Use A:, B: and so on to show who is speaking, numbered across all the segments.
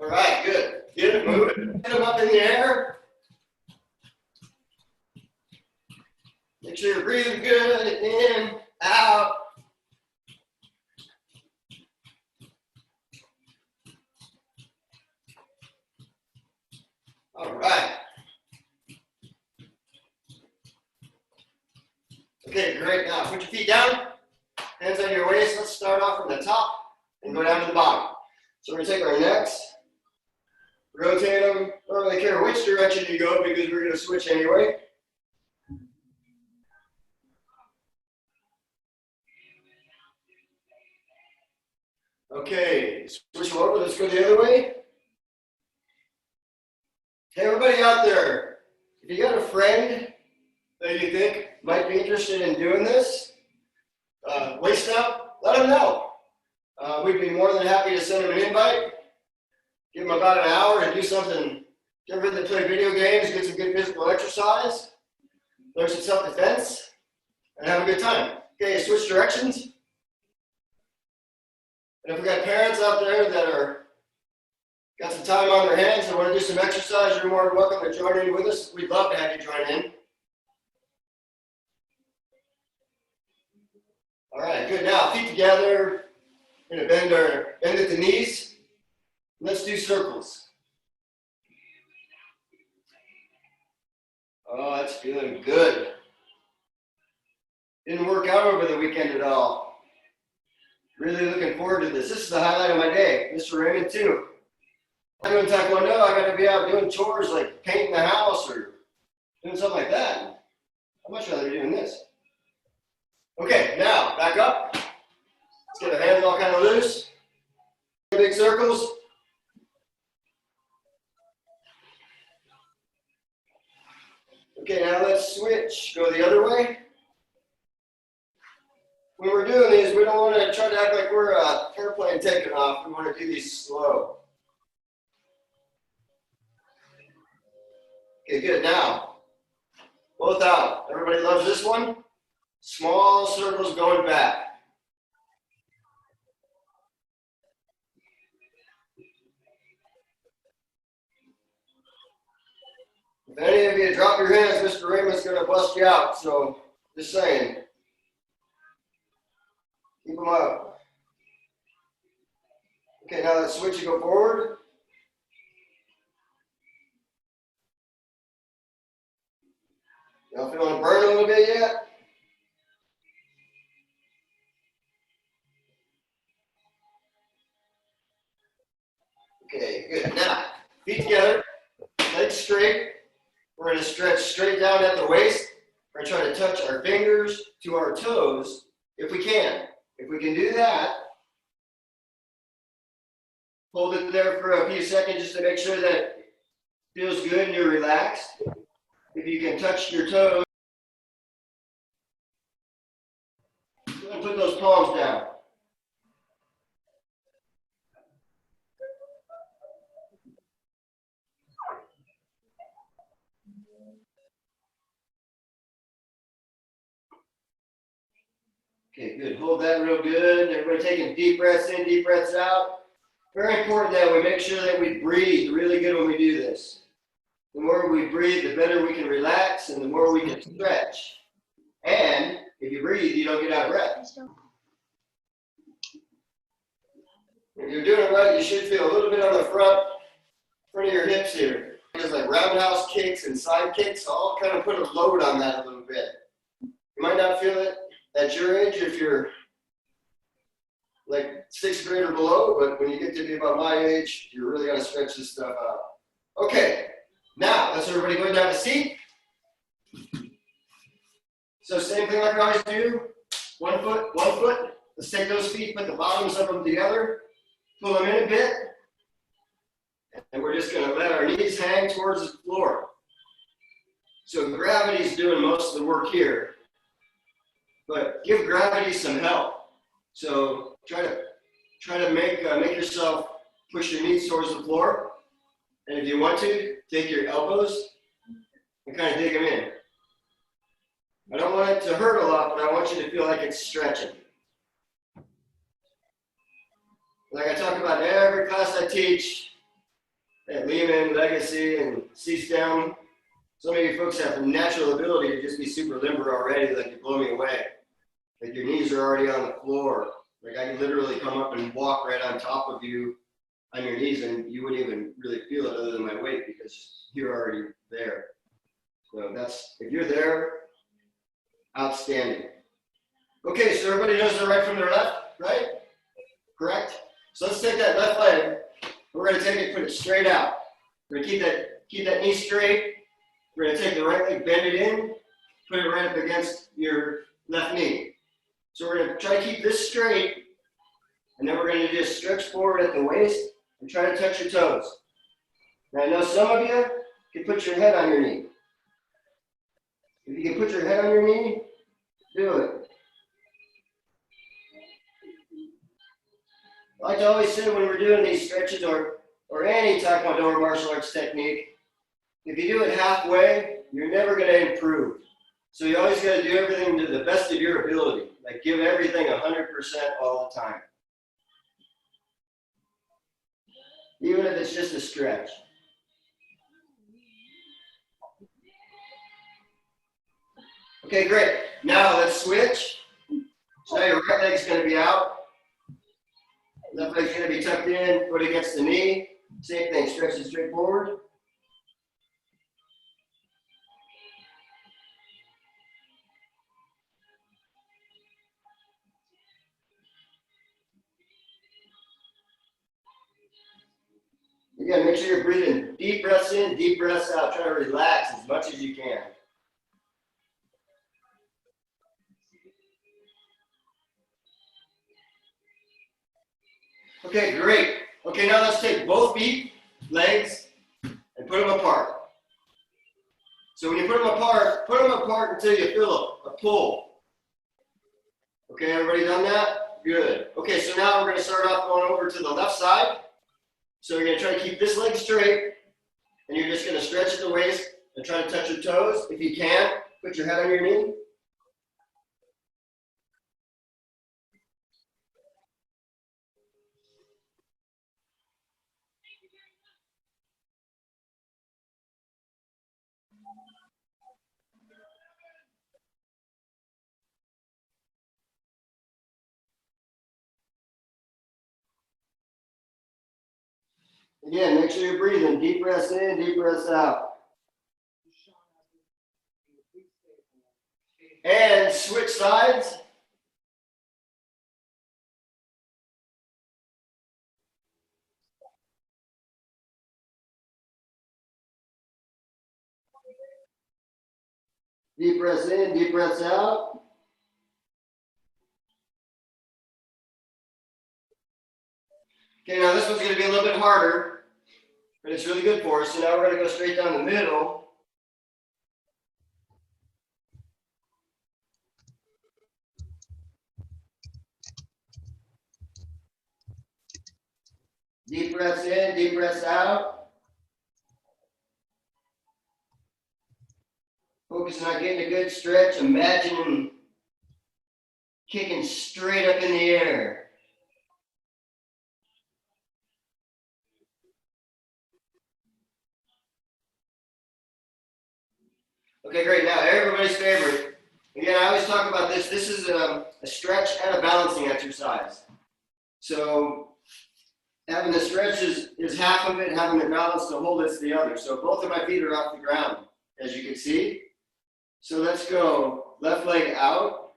A: All right, good. Get it moving. Get them up in the air. Make sure you're breathing good. In, out. All right. Okay, great. Now put your feet down. Hands on your waist. Let's start off from the top and go down to the bottom. So we're going to take our necks, rotate them. Don't really care which direction you go because we're going to switch anyway. Okay, switch them over. Let's go the other way. Hey, everybody out there, if you got a friend that you think might be interested in doing this, waist out, let them know. We'd be more than happy to send them an invite. Give them about an hour to do something different than play video games, get some good physical exercise, learn some self-defense, and have a good time. Okay, switch directions. And if we got parents out there that are got some time on their hands and want to do some exercise, you're more than welcome to join in with us. We'd love to have you join in. All right, good. Now, feet together. We're going to bend at the knees. Let's do circles. Oh, that's feeling good. Didn't work out over the weekend at all. Really looking forward to this. This is the highlight of my day. Mr. Raymond, too. I'm doing Taekwondo. I got to be out doing chores like painting the house or doing something like that. I'd much rather be doing this. Okay, now back up. Let's get our hands all kind of loose. Big circles. Okay, now let's switch. Go the other way. When we're doing these, we don't want to try to act like we're an airplane taking off. We want to do these slow. Okay, good. Now, both out. Everybody loves this one. Small circles going back. If any of you drop your hands, Mr. Raymond's going to bust you out. So, just saying. Keep them up. Okay, now let's switch and go forward. Y'all feeling it burn a little bit yet? Okay, good. Now, feet together, legs straight. We're going to stretch straight down at the waist. We're going to try to touch our fingers to our toes if we can. If we can do that, hold it there for a few seconds just to make sure that it feels good and you're relaxed. If you can touch your toes, go ahead and put those palms down. Okay, good. Hold that real good. Everybody taking deep breaths in, deep breaths out. Very important that we make sure that we breathe really good when we do this. The more we breathe, the better we can relax and the more we can stretch. And if you breathe, you don't get out of breath. If you're doing it right, you should feel a little bit on the front of your hips here. There's like roundhouse kicks and side kicks. I'll kind of put a load on that a little bit. You might not feel it at your age if you're like 6th grade or below, but when you get to be about my age, you really got to stretch this stuff out. Okay, now let's everybody go down to seat. So same thing like I always do. One foot. Let's take those feet, put the bottoms of them together, pull them in a bit, and we're just going to let our knees hang towards the floor. So gravity's doing most of the work here. But give gravity some help. So try to make yourself push your knees towards the floor. And if you want to, take your elbows and kind of dig them in. I don't want it to hurt a lot, but I want you to feel like it's stretching. Like I talk about in every class I teach, at Lehman, Legacy, and C-STEM, some of you folks have a natural ability to just be super limber already, like you blow me away. Like your knees are already on the floor. Like I can literally come up and walk right on top of you on your knees and you wouldn't even really feel it other than my weight because you're already there. So that's, if you're there, outstanding. Okay, so everybody knows their right from their left, right? Correct? So let's take that left leg. We're going to take it, put it straight out. We're going to keep that knee straight. We're going to take the right leg, bend it in, put it right up against your left knee. So we're going to try to keep this straight, and then we're going to just stretch forward at the waist and try to touch your toes. Now I know some of you can put your head on your knee. If you can put your head on your knee, do it. I like to always say when we're doing these stretches or any Taekwondo or martial arts technique, if you do it halfway, you're never going to improve. So you always got to do everything to the best of your ability. Like give everything 100% all the time. Even if it's just a stretch. Okay, great. Now let's switch. So now your right leg's going to be out. Left leg's going to be tucked in, foot against the knee. Same thing, stretch it straight forward. Again, make sure you're breathing deep breaths in, deep breaths out. Try to relax as much as you can. Okay, great. Okay, now let's take both feet, legs, and put them apart. So when you put them apart until you feel a pull. Okay, everybody done that? Good. Okay, so now we're going to start off going over to the left side. So you're going to try to keep this leg straight, and you're just going to stretch at the waist and try to touch your toes. If you can, put your head on your knee. Again, make sure you're breathing. Deep breaths in, deep breaths out. And switch sides. Deep breaths in, deep breaths out. Okay, now this one's going to be a little bit harder, but it's really good for us. So now we're going to go straight down the middle. Deep breaths in, deep breaths out. Focusing on getting a good stretch. Imagine kicking straight up in the air. Okay, great. Now, everybody's favorite. Again, I always talk about this. This is a stretch and a balancing exercise. So having the stretch is half of it, having the balance to hold it's the other. So both of my feet are off the ground, as you can see. So let's go left leg out.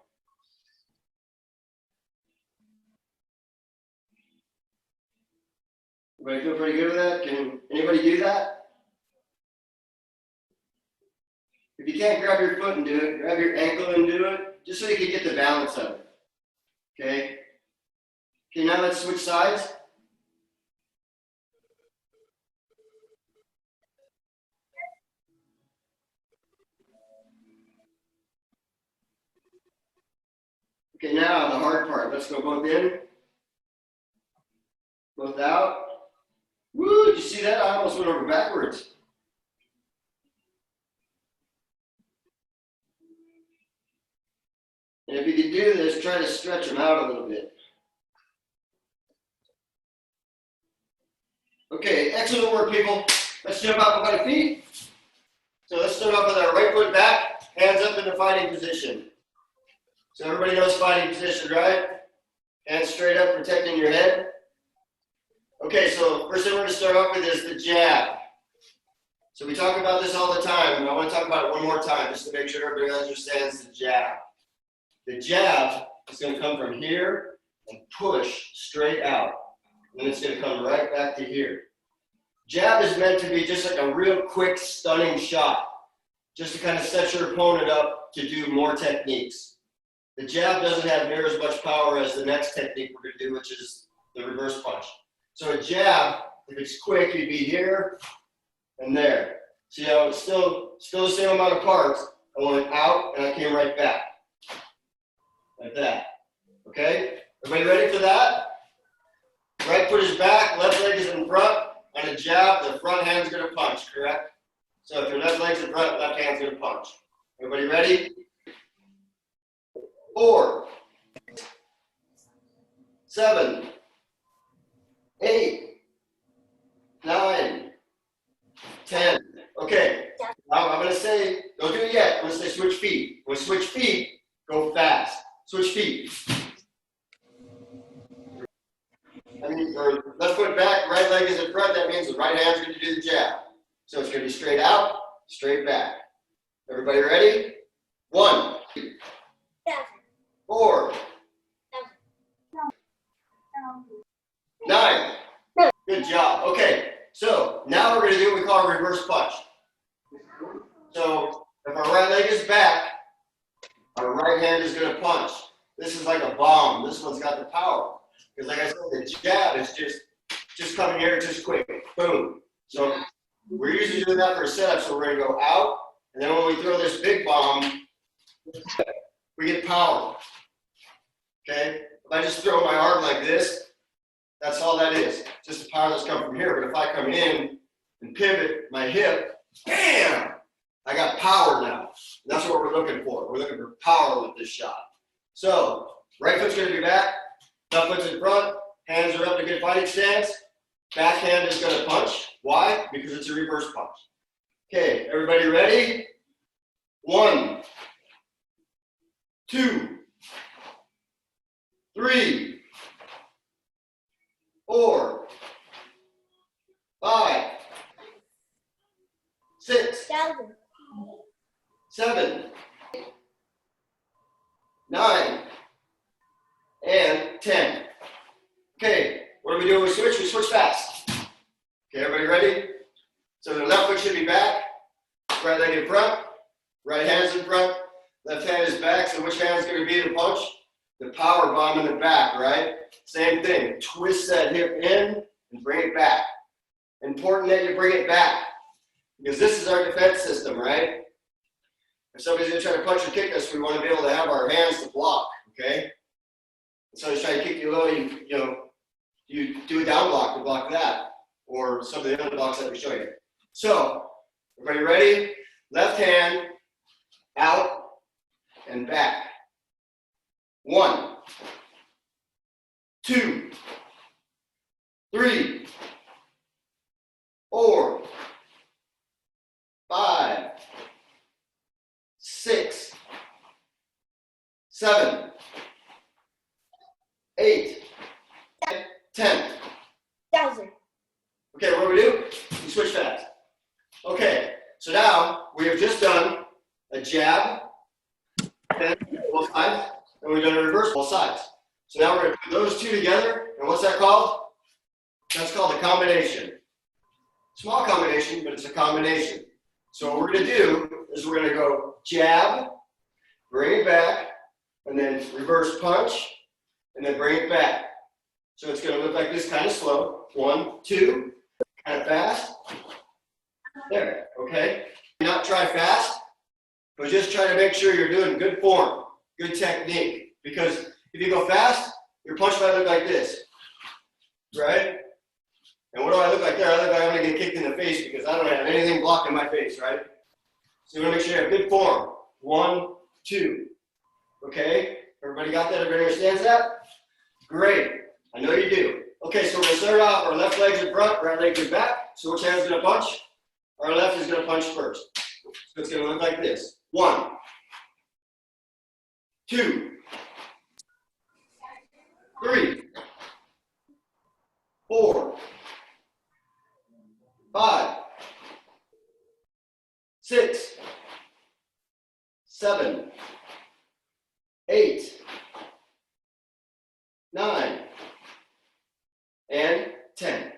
A: Everybody feel pretty good with that? Can anybody do that? If you can't, grab your foot and do it. Grab your ankle and do it, just so you can get the balance of it. Okay? Okay, now let's switch sides. Okay, now the hard part. Let's go both in, both out. Woo, did you see that? I almost went over backwards. And if you can do this, try to stretch them out a little bit. Okay, Excellent work, people. Let's jump out with our feet. So let's start off with our right foot back, hands up in the fighting position. So everybody knows fighting position, right? Hands straight up, protecting your head. Okay, so first thing we're going to start off with is the jab. So we talk about this all the time, and I want to talk about it one more time just to make sure everybody understands the jab. The jab is going to come from here and push straight out. And then it's going to come right back to here. Jab is meant to be just like a real quick, stunning shot, just to kind of set your opponent up to do more techniques. The jab doesn't have near as much power as the next technique we're going to do, which is the reverse punch. So a jab, if it's quick, you'd be here and there. See how it's still the same amount of parts. I went out and I came right back. Like that. Okay? Everybody ready for that? Right foot is back, left leg is in front. On a jab, the front hand's going to punch, correct? So if your left leg's in front, left hand's going to punch. Everybody ready? 4, 7, 8, 9, 10. Okay, now I'm going to say, don't do it yet. I'm going to say switch feet. When we switch feet, go fast. Switch feet. I mean, or left foot back, right leg is in front. That means the right hand's going to do the jab. So it's going to be straight out, straight back. Everybody ready? 1, 4, 9. Good job. Okay, so now we're going to do what we call a reverse punch. So if our right leg is back, our right hand is going to punch. This is like a bomb. This one's got the power. Because like I said, the jab is just coming here, just quick, boom. So we're usually doing that for a setup, so we're going to go out, and then when we throw this big bomb, we get power. Okay? If I just throw my arm like this, that's all that is. Just the power that's coming from here. But if I come in and pivot my hip, bam! I got power now. And that's what we're looking for. We're looking for power with this shot. So, right foot's going to be back, left foot's in front, hands are up in a good fighting stance. Back hand is going to punch. Why? Because it's a reverse punch. Okay, everybody ready? 1, 2, 3, 4, 5, 6, 7, 9, and 10. Okay, what do we do when we switch? We switch fast. Okay, everybody ready? So the left foot should be back, right leg in front, right hand's in front, left hand is back. So which hand's going to be the punch? The power bomb in the back, right? Same thing. Twist that hip in and bring it back. Important that you bring it back because this is our defense system, right? If somebody's going to try to punch or kick us, we want to be able to have our hands to block, okay? If somebody's trying to kick you low, you do a down block to block that, or some of the other blocks that we show you. So, everybody ready? Left hand, out, and back. 1, 2, 3, 4, 5, 6, 7, 8, 10.
B: 1,000.
A: Okay, what do we do? We switch fast. Okay, so now we have just done a jab, both sides, and we've done a reverse both sides. So now we're going to put those two together, and what's that called? That's called a combination. Small combination, but it's a combination. So what we're going to do is we're going to go jab, bring it back, and then reverse punch, and then bring it back. So it's going to look like this, kind of slow. 1, 2, kind of fast. There, okay? Not try fast, but just try to make sure you're doing good form, good technique. Because if you go fast, your punch might look like this, right? And what do I look like there? I look like I'm going to get kicked in the face because I don't have anything blocking my face, right? So you want to make sure you have good form. 1, 2. Okay? Everybody got that? Everybody understands that? Great. I know you do. Okay, so we're going to start off, our left leg's in front, right leg's in back. So which hand's gonna punch? Our left is gonna punch first. So it's gonna look like this. 1, 2, 3, 4, 5, 6, 7, 8, 9, and 10.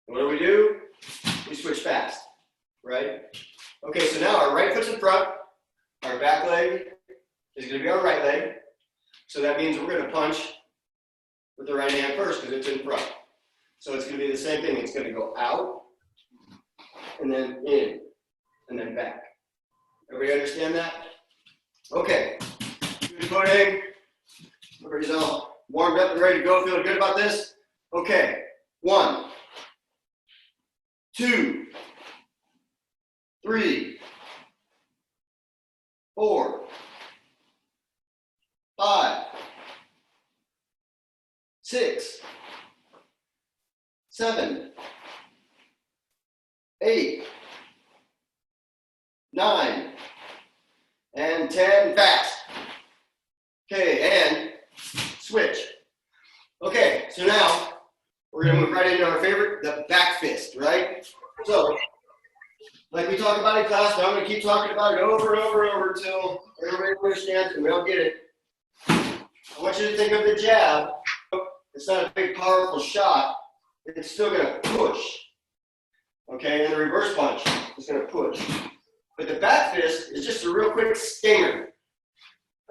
A: And what do? We switch fast, right? Okay, so now our right foot's in front, our back leg is going to be our right leg. So that means we're going to punch with the right hand first because it's in front. So it's going to be the same thing. It's going to go out, and then in, and then back. Everybody understand that? Okay. Good footing. Everybody's all warmed up and ready to go. Feeling good about this? Okay. 1, 2, 3, 4, 5, 6, 7, 8, 9, and 10. Fast. Okay, and switch. Okay, so now we're going to move right into our favorite, the back fist, right? So, like we talk about in class, but I'm going to keep talking about it over and over and over until everybody understands and we all get it. I want you to think of the jab. It's not a big, powerful shot. It's still going to push. Okay, and the reverse punch is going to push. But the back fist is just a real quick stinger.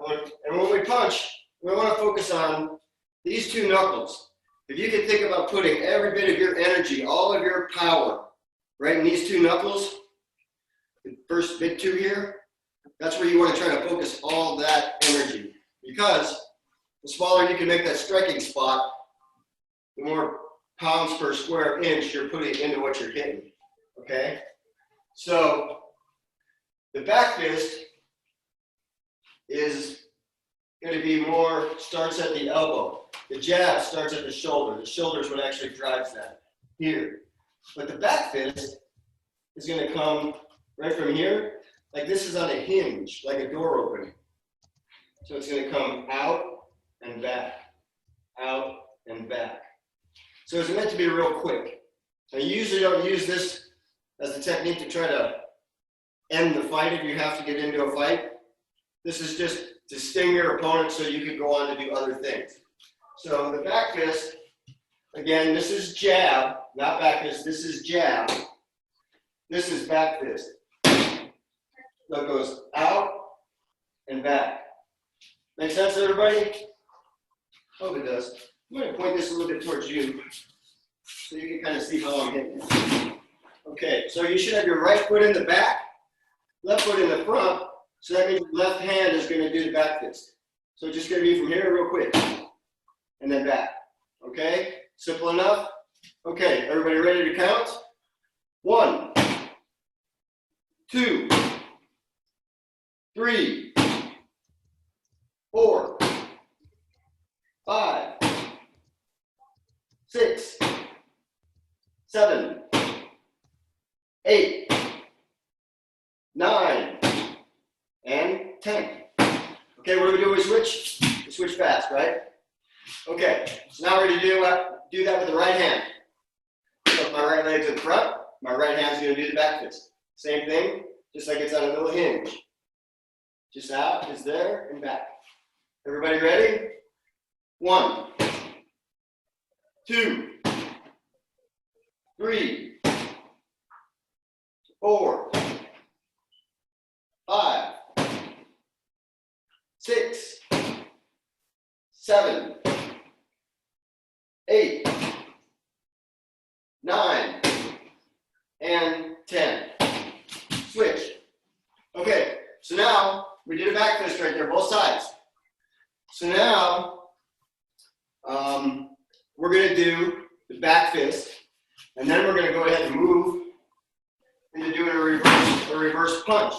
A: And when we punch, we want to focus on these two knuckles. If you can think about putting every bit of your energy, all of your power, right in these two knuckles, the first big two here, that's where you want to try to focus all that energy. Because the smaller you can make that striking spot, the more pounds per square inch you're putting into what you're hitting. Okay? So the back fist is going to be more, starts at the elbow. The jab starts at the shoulder. The shoulder is what actually drives that here. But the back fist is going to come right from here, like this is on a hinge, like a door opening. So it's going to come out and back, out and back. So it's meant to be real quick. Now you usually don't use this as a technique to try to end the fight if you have to get into a fight. This is just to sting your opponent so you can go on to do other things. So the back fist, again, this is jab, not back fist, this is jab. This is back fist. So it goes out and back. Make sense, everybody? Hope it does. I'm going to point this a little bit towards you so you can kind of see how I'm hitting it. Okay, so you should have your right foot in the back, left foot in the front, so that means your left hand is going to do the back fist. So it's just going to be from here real quick, and then back. Okay, simple enough? Okay, everybody ready to count? 1, 2, 3, 4, 5, 6, 7, 8, 9, and 10. Okay, what do we do? We switch? We switch fast, right? Okay, so now we're going to do that with the right hand. So if my right leg's in front, my right hand's going to do the back fist. Same thing, just like it's on a little hinge. Just out, is there, and back. Everybody ready? 1, 2, 3, 4, 5, 6, 7, 8, 9, and 10. Switch. Okay, so now we did a back fist right there, both sides. So now we're going to do the back fist, and then we're going to go ahead and move into doing a reverse punch.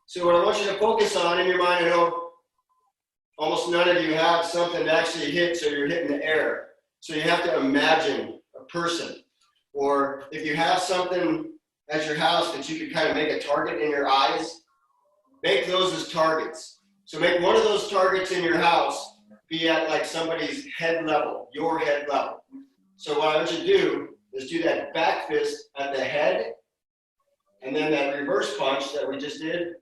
A: So what I want you to focus on in your mind, I know almost none of you have something to actually hit, so you're hitting the air. So you have to imagine a person, or if you have something at your house that you could kind of make a target in your eyes, make those as targets. So make one of those targets in your house be at like somebody's head level, your head level. So what I want you to do is do that back fist at the head, and then that reverse punch that we just did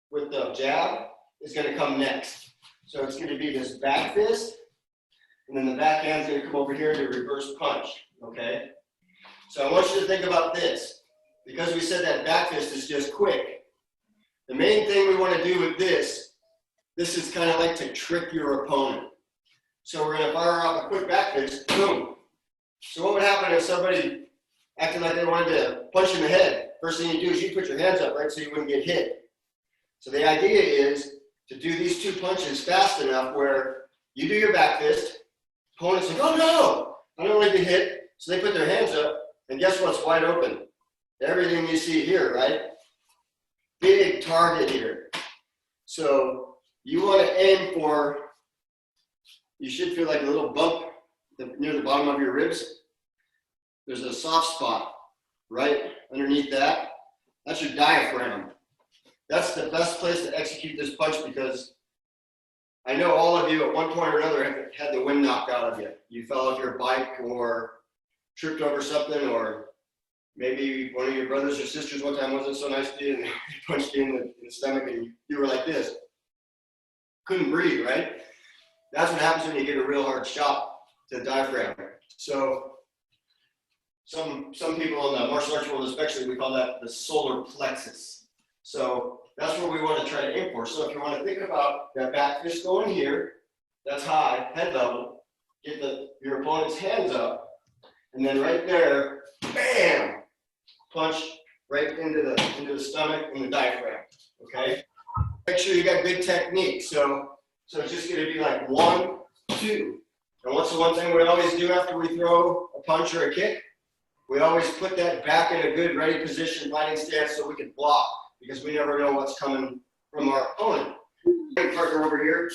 A: with the jab is going to come next. So it's going to be this back fist, and then the back hand's going to come over here to reverse punch, okay? So I want you to think about this. Because we said that back fist is just quick, the main thing we want to do with this is kind of like to trick your opponent. So we're going to fire off a quick back fist, boom. So what would happen if somebody acted like they wanted to punch you in the head? First thing you do is you put your hands up, right, so you wouldn't get hit. So the idea is to do these two punches fast enough where you do your back fist, opponent's like, oh no, I don't want to get hit. So they put their hands up, and guess what's wide open? Everything you see here, right? Big target here. So you want to aim for, you should feel like a little bump near the bottom of your ribs. There's a soft spot right underneath that. That's your diaphragm. That's the best place to execute this punch, because I know all of you at one point or another have had the wind knocked out of you. You fell off your bike or tripped over something, or maybe one of your brothers or sisters one time wasn't so nice to you and they punched you in the stomach and you were like this. Couldn't breathe, right? That's what happens when you get a real hard shot to the diaphragm. So some people in the martial arts world especially, we call that the solar plexus. So that's where we want to try to aim for. So if you want to think about that back fist going here, that's high, head level, get your opponent's hands up, and then right there, bam, punch right into the stomach and the diaphragm, okay? Make sure you got good technique. So it's just going to be like 1, 2. And what's the one thing we always do after we throw a punch or a kick? We always put that back in a good ready position, fighting stance, so we can block, because we never know what's coming from our opponent. Partner over here,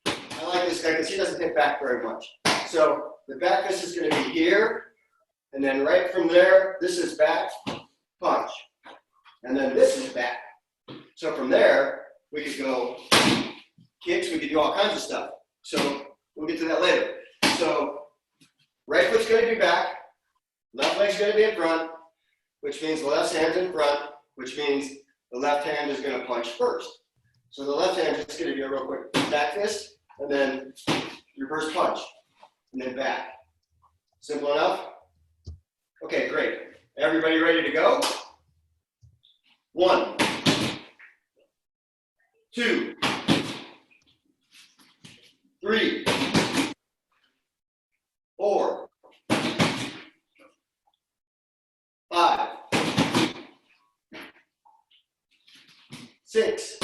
A: I like this guy because he doesn't hit back very much. So the back fist is going to be here, and then right from there, this is back, punch. And then this is back. So from there, we could go kicks, we could do all kinds of stuff. So we'll get to that later. So right foot's going to be back, left leg's going to be in front, which means the left hand's in front, which means the left hand is going to punch first. So the left hand is just going to be a real quick back fist, and then reverse punch, and then back. Simple enough? Okay, great. Everybody ready to go? 1, 2, 3, 4, 5, 6,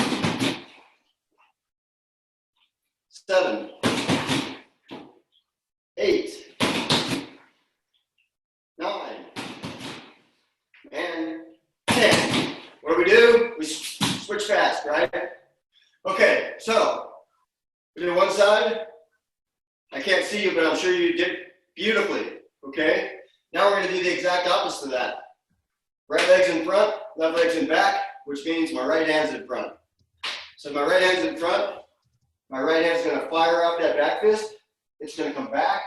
A: 7, 8, 9, and 10. What do we do? We switch fast, right? Okay, so we do one side. I can't see you, but I'm sure you did beautifully, okay? Now we're going to do the exact opposite of that. Right leg's in front, left leg's in back, which means my right hand's in front. So my right hand's in front, my right hand's going to fire off that back fist. It's going to come back,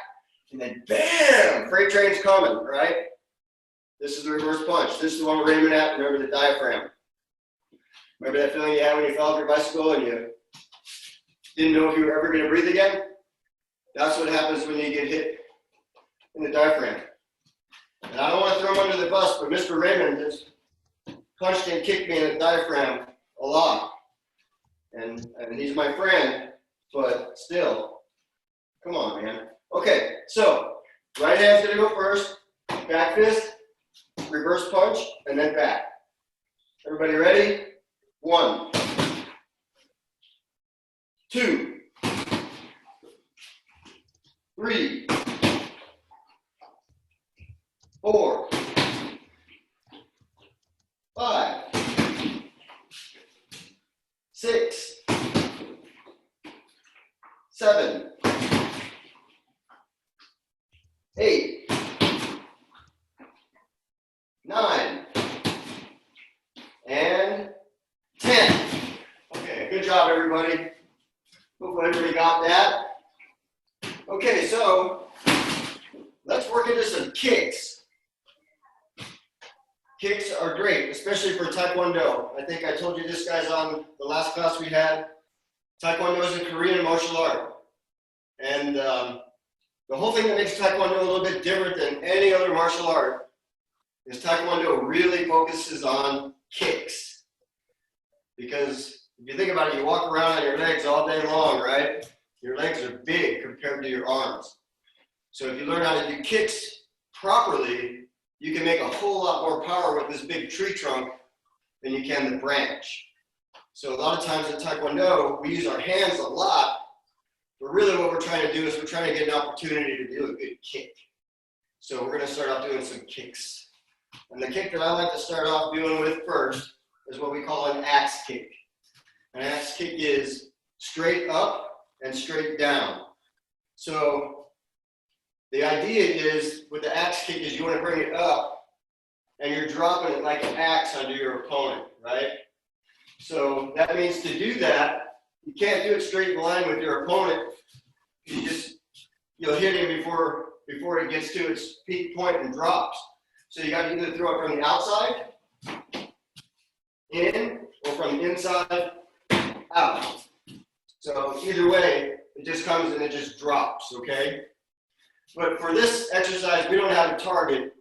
A: and then bam, freight train's coming, right? This is the reverse punch. This is the one we're aiming at. Remember the diaphragm. Remember that feeling you had when you fell off your bicycle and you didn't know if you were ever going to breathe again? That's what happens when you get hit in the diaphragm. And I don't want to throw him under the bus, but Mr. Raymond has punched and kicked me in the diaphragm a lot. And he's my friend, but still, come on, man. Okay, so right hand's going to go first, back fist, reverse punch, and then back. Everybody ready? 1, 2, 3, 4, 5, 6, 7, 8, 9, and 10. Okay, good job, everybody. Hopefully everybody got that. Okay, so let's work into some kicks. Kicks are great, especially for Taekwondo. I think I told you this, guys, on the last class we had. Taekwondo is a Korean martial art. And the whole thing that makes Taekwondo a little bit different than any other martial art is Taekwondo really focuses on kicks. Because if you think about it, you walk around on your legs all day long, right? Your legs are big compared to your arms. So if you learn how to do kicks properly, you can make a whole lot more power with this big tree trunk than you can the branch. So a lot of times in Taekwondo, we use our hands a lot, but really what we're trying to do is we're trying to get an opportunity to do a good kick. So we're going to start off doing some kicks. And the kick that I like to start off doing with first is what we call an axe kick. An axe kick is straight up and straight down. So the idea is with the axe kick is you want to bring it up and you're dropping it like an axe onto your opponent, right? So that means to do that, you can't do it straight in line with your opponent. You'll hit him before it gets to its peak point and drops. So you got to either throw it from the outside in or from the inside out. So either way, it just comes and it just drops, okay? But for this exercise, we don't have a target,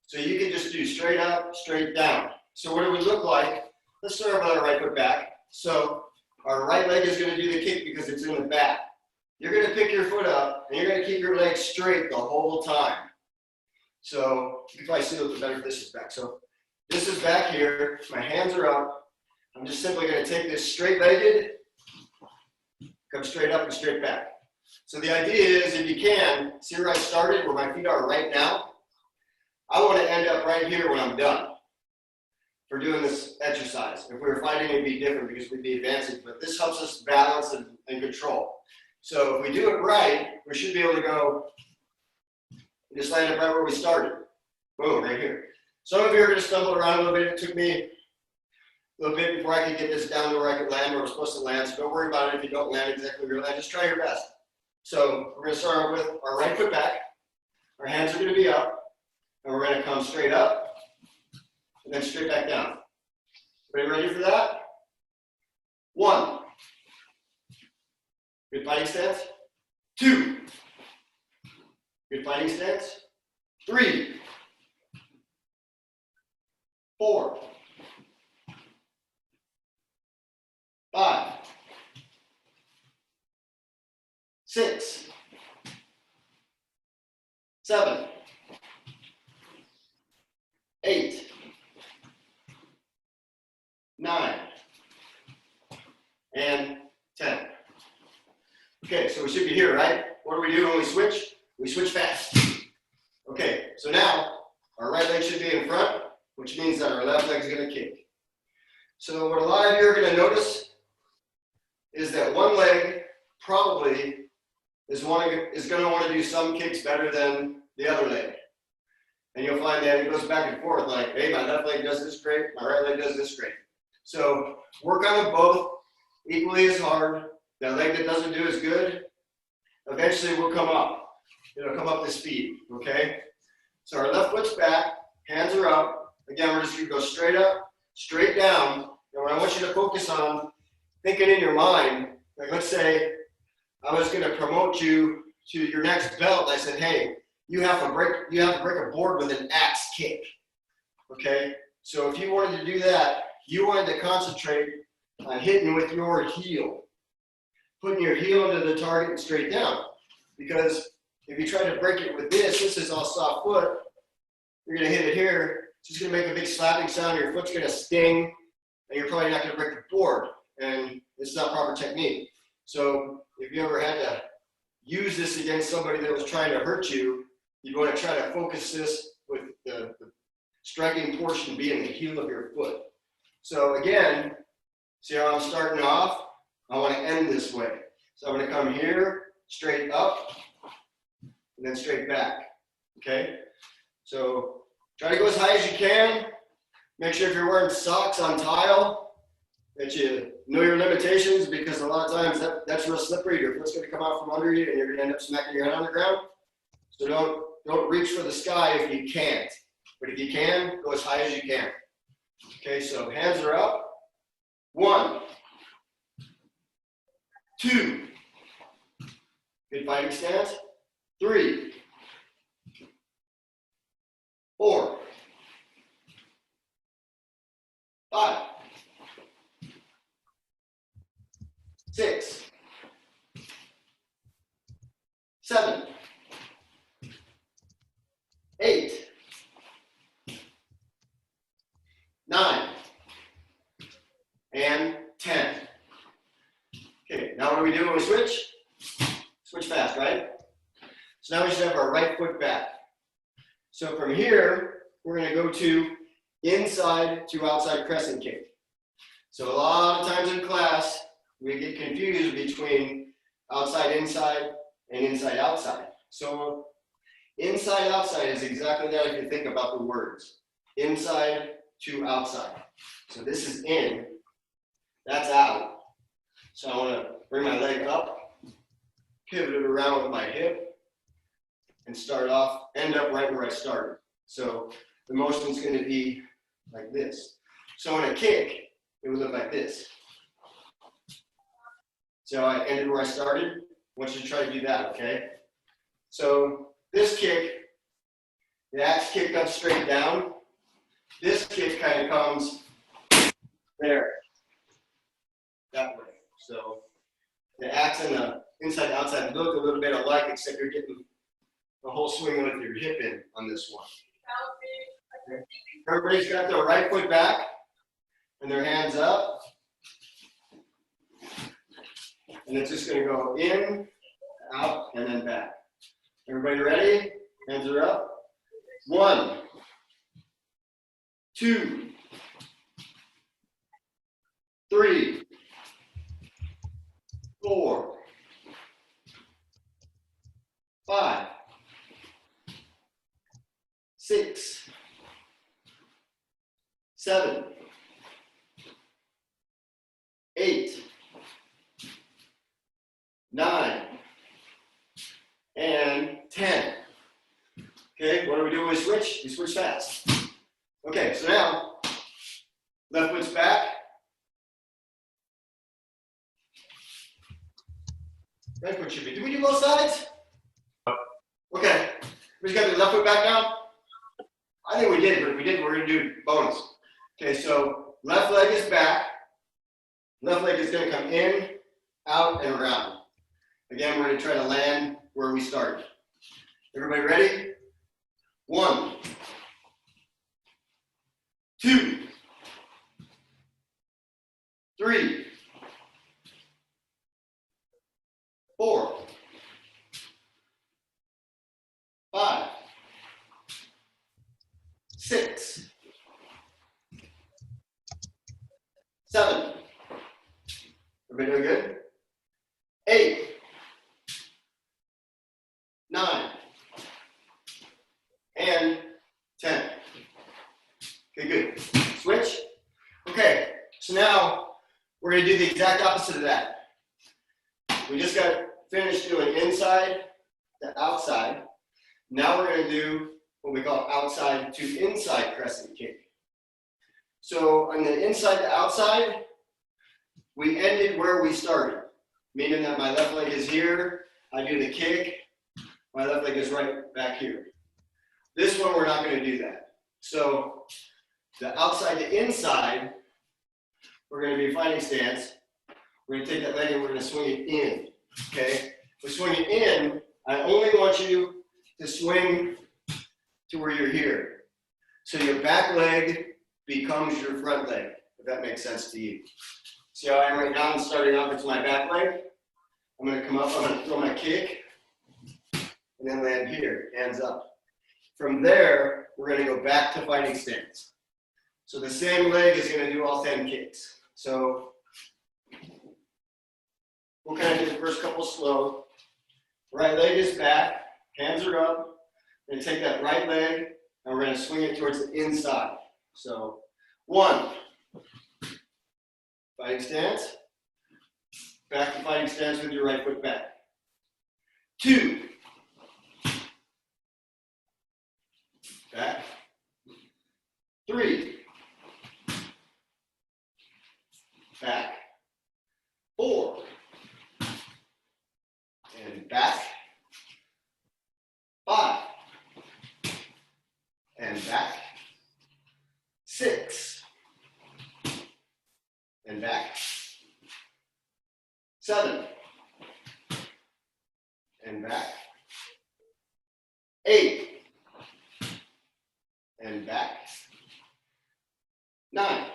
A: so you can just do straight up, straight down. So what it would look like, let's start with our right foot back. So our right leg is going to do the kick because it's in the back. You're going to pick your foot up, and you're going to keep your leg straight the whole time. So you can probably see a little bit better if this is back. So this is back here. My hands are up. I'm just simply going to take this straight-legged, come straight up and straight back. So the idea is, if you can, see where I started, where my feet are right now? I want to end up right here when I'm done for doing this exercise. If we were fighting, it'd be different because we'd be advancing, but this helps us balance and control. So if we do it right, we should be able to go and just land up right where we started. Boom, right here. Some of you are going to stumble around a little bit. It took me a little bit before I could get this down to where I could land where I was supposed to land, so don't worry about it if you don't land exactly where you land. Just try your best. So we're going to start with our right foot back. Our hands are going to be up, and we're going to come straight up, and then straight back down. Everybody ready for that? 1. Good fighting stance. 2. Good fighting stance. 3. 4. 5. 6. 7. 8. 9. And 10. Okay, so we should be here, right? What do we do when we switch? We switch fast. Okay, so now our right leg should be in front, which means that our left leg is going to kick. So what a lot of you are going to notice is that one leg probably is going to want to do some kicks better than the other leg. And you'll find that it goes back and forth like, hey, my left leg does this great, my right leg does this great. So work on them both equally as hard. That leg that doesn't do as good, eventually will come up. It'll come up to speed, okay? So our left foot's back, hands are up. Again, we're just going to go straight up, straight down. And what I want you to focus on, thinking in your mind, like let's say I was going to promote you to your next belt. I said, hey, you have to break a board with an axe kick, okay? So if you wanted to do that, you wanted to concentrate on hitting with your heel, putting your heel into the target and straight down. Because if you try to break it with this is all soft foot, you're going to hit it here. It's just going to make a big slapping sound. Your foot's going to sting, and you're probably not going to break the board. And it's not proper technique. So if you ever had to use this against somebody that was trying to hurt you, you'd want to try to focus this with the striking portion being the heel of your foot. So again, see how I'm starting off? I want to end this way. So I'm going to come here, straight up, and then straight back. okay? So try to go as high as you can. Make sure if you're wearing socks on tile that you know your limitations, because a lot of times that's real slippery. Your foot's going to come out from under you and you're going to end up smacking your head on the ground. So don't reach for the sky if you can't. But if you can, go as high as you can. Okay, so hands are up. 1, 2. Good fighting stance. 3, 4, 5, 6, 7, 8, 9, and 10. Okay, now what do we do when we switch? Switch fast, right? So now we should have our right foot back. So from here, we're going to go to inside to outside crescent kick. So a lot of times in class, we get confused between outside inside and inside outside. So inside outside is exactly that if you think about the words. Inside to outside. So this is in, that's out. So I want to bring my leg up, pivot it around with my hip, and start off, end up right where I started. So the motion's going to be like this. So in a kick, it would look like this. So I ended where I started. I want you to try to do that, okay? So this kick, the axe kicked up straight down. This kick kind of comes there, that way. So the axe and the inside outside look a little bit alike, except you're getting the whole swing with your hip in on this one. Okay. Everybody's got their right foot back and their hands up. And it's just going to go in, out, and then back. Everybody ready? Hands are up. 1, 2, 3, 4, 5, 6, 7, 8, 9, and 10. Okay, what do we do when we switch? We switch fast. Okay, so now, left foot's back. Right foot should be. Did we do both sides? Okay, we just got the left foot back now? I think we did, but if we didn't, we're going to do bonus. Okay, so left leg is back. Left leg is going to come in, out, and around. Again, we're going to try to land where we started. Everybody ready? 1, 2, 3, 4, 5, 6, 7. Everybody doing good? 8, 9, and 10. Okay, good. Switch. Okay, so now we're going to do the exact opposite of that. We just got finished doing inside to outside. Now we're going to do what we call outside to inside crescent kick. So on the inside to outside, we ended where we started, meaning that my left leg is here, I do the kick, my left leg is right back here. This one, we're not going to do that. So the outside to inside, we're going to be fighting stance. We're going to take that leg and we're going to swing it in, okay? We swing it in, I only want you to swing to where you're here. So your back leg becomes your front leg, if that makes sense to you. See how I am right now? I'm starting off, it's my back leg. I'm going to come up, I'm going to throw my kick, and then land here, hands up. From there, we're going to go back to fighting stance. So the same leg is going to do all 10 kicks. So we'll kind of do the first couple slow. Right leg is back, hands are up. and take that right leg, and we're going to swing it towards the inside. So 1, fighting stance, back to fighting stance with your right foot back. 2, back. 3, back. 4, and back. 5, and back. 6, and back. 7, and back. 8, and back. 9,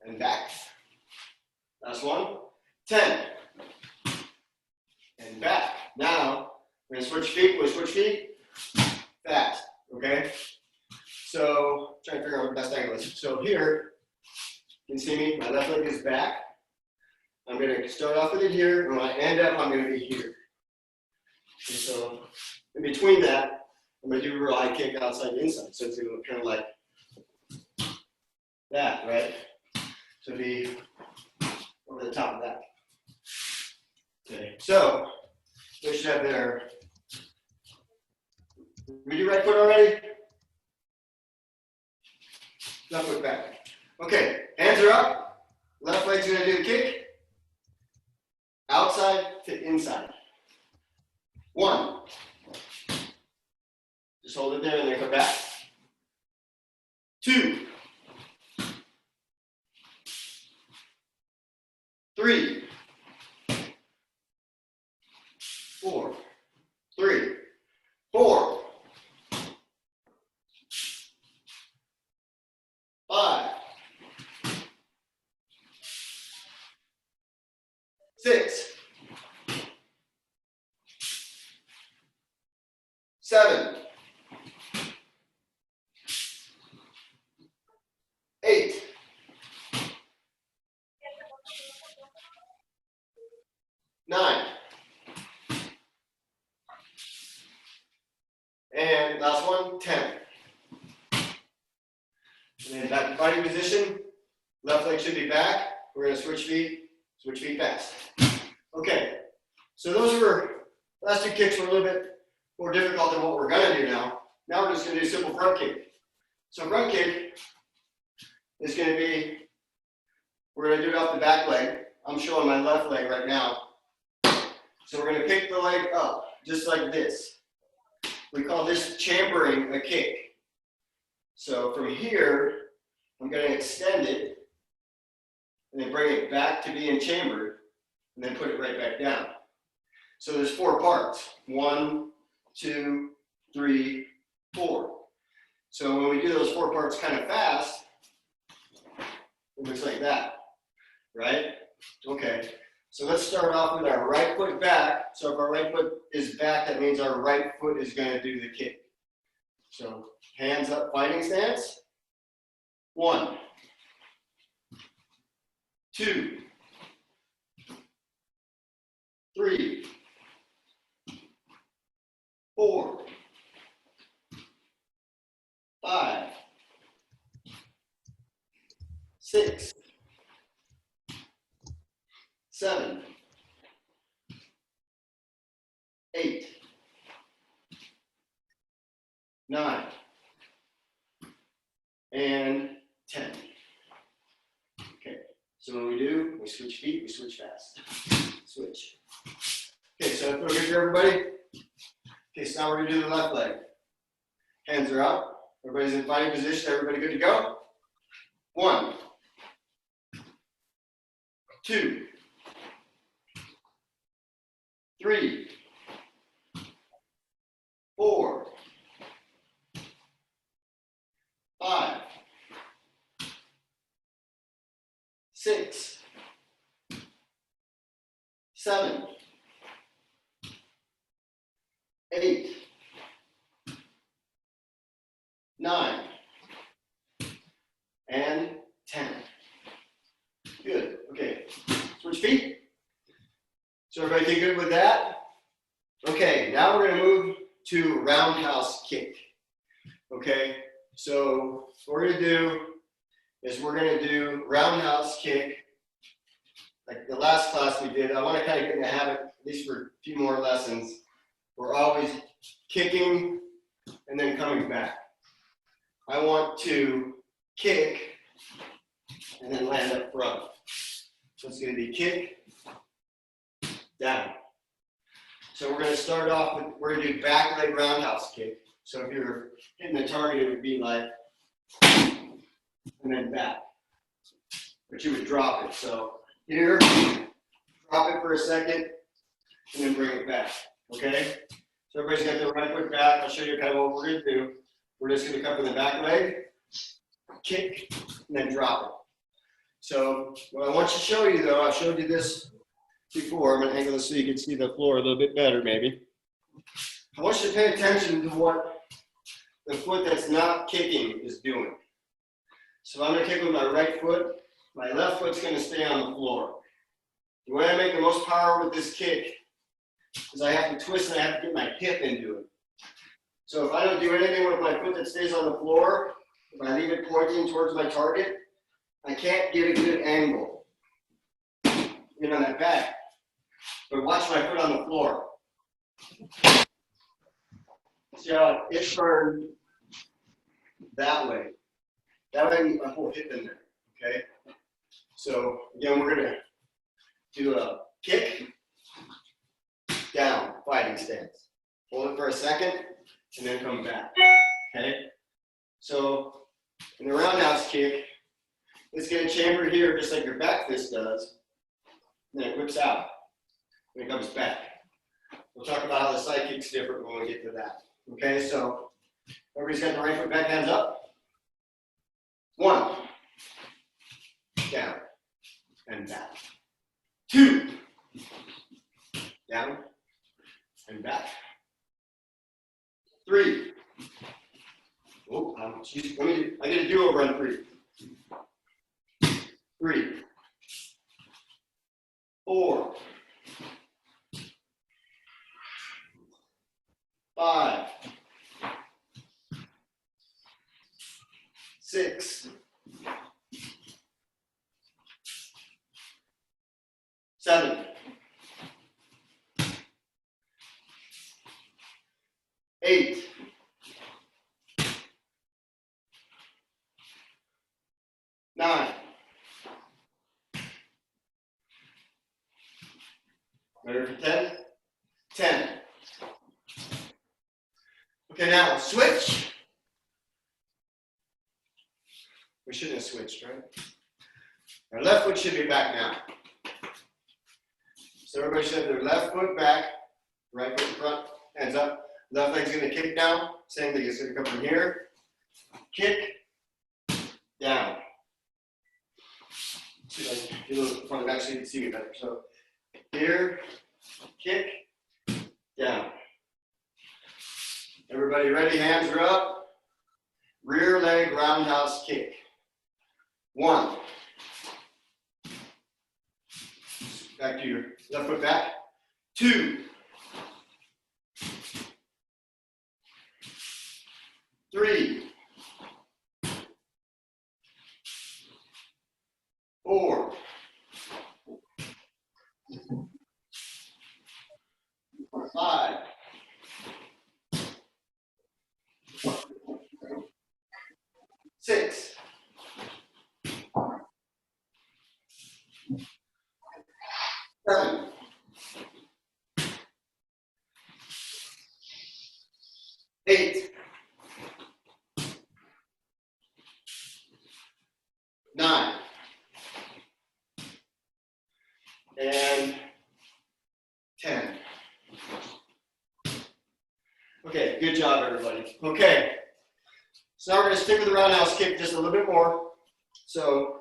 A: and back. Last one. 10, and back. Now, we're going to switch feet. We'll switch feet fast, okay? So, trying to figure out what the best angle is. So here, you can see me, my left leg is back. I'm going to start off with it here, and when I end up, I'm going to be here. And so, in between that, I'm going to do a real high kick outside the inside. So it's going to look kind of like that, right? So be over the top of that. Okay, so they should have their, we do right foot already? Left foot back. Okay, hands are up. Left leg's gonna do the kick. Outside to inside. 1. Just hold it there and then come back. 2. 3. 4. 3. 4. 5. 6. 7. 8. 9. And last one, 10. And then back to fighting position. Left leg should be back. We're going to switch feet fast. Okay, so those were, last 2 kicks were a little bit more difficult than what we're going to do now. Now we're just going to do a simple front kick. So front kick is going to be, we're going to do it off the back leg. I'm showing my left leg right now. So we're going to pick the leg up, just like this. We call this chambering a kick. So from here, I'm going to extend it, and then bring it back to being chambered, and then put it right back down. So there's 4 parts. 1, 2, 3, 4. So when we do those 4 parts kind of fast, it looks like that, right? Okay, so let's start off with our right foot back. So if our right foot is back, that means our right foot is going to do the kick. So hands up, fighting stance. 1, 2, 3, 4, 5, 6, 7, 8, 9, and 10. Okay, so when we do, we switch feet, we switch fast. Switch. Okay, so feel good for everybody? Okay, so now we're going to do the left leg. Hands are up. Everybody's in fighting position. Everybody good to go? 1, 2, 3, 4, 5, 6, 7, 8, 9, and 10. Good. Okay. Switch feet. So everybody get good with that? Okay, now we're going to move to roundhouse kick. Okay, so what we're gonna do is we're gonna do roundhouse kick. Like the last class we did, I want to kind of get in the habit, at least for a few more lessons. We're always kicking and then coming back. I want to kick and then land up front. So it's going to be kick, down. So we're going to start off with, we're going to do back leg roundhouse kick. So if you're hitting the target, it would be like, and then back. But you would drop it. So here, drop it for a second, and then bring it back. Okay? So everybody's got their right foot back. I'll show you kind of what we're going to do. We're just going to come from the back leg, kick, and then drop it. So what I want to show you though, I've showed you this before. I'm going to angle this so you can see the floor a little bit better maybe. I want you to pay attention to what the foot that's not kicking is doing. So I'm going to kick with my right foot. My left foot's going to stay on the floor. The way I make the most power with this kick is I have to twist and I have to get my hip into it. So if I don't do anything with my foot that stays on the floor, if I leave it pointing towards my target, I can't get a good angle in on that back. But watch my foot on the floor. See how it turned that way. That way my whole hip in there, okay? So again, we're gonna do a kick, down, fighting stance. Hold it for a second, and then come back, okay? So in the roundhouse kick, it's gonna chamber here just like your back fist does, and then it whips out, and it comes back. We'll talk about how the side kick's different when we get to that. Okay, so everybody's got the right foot back, hands up. 1, down, and back. 2, down, and back. 3. Oh, I get a do-over on 3. 3, 4, 5, 6, 7, 8, 9. Ready for 10? 10. Okay, now switch. We shouldn't have switched, right? Our left foot should be back now. So everybody should have their left foot back, right foot in front, hands up. Left leg's gonna kick down. Same thing, it's gonna come from here. Kick, down. See if I can do a little front and back so you can see me better. So here, kick, down. Everybody ready? Hands are up. Rear leg roundhouse kick. 1. Back to your left foot back. 2. 3. 4. 5. 6. 7. 8. 9. And 10. Okay, good job, everybody. Okay, so now we're going to stick with the roundhouse kick just a little bit more. So,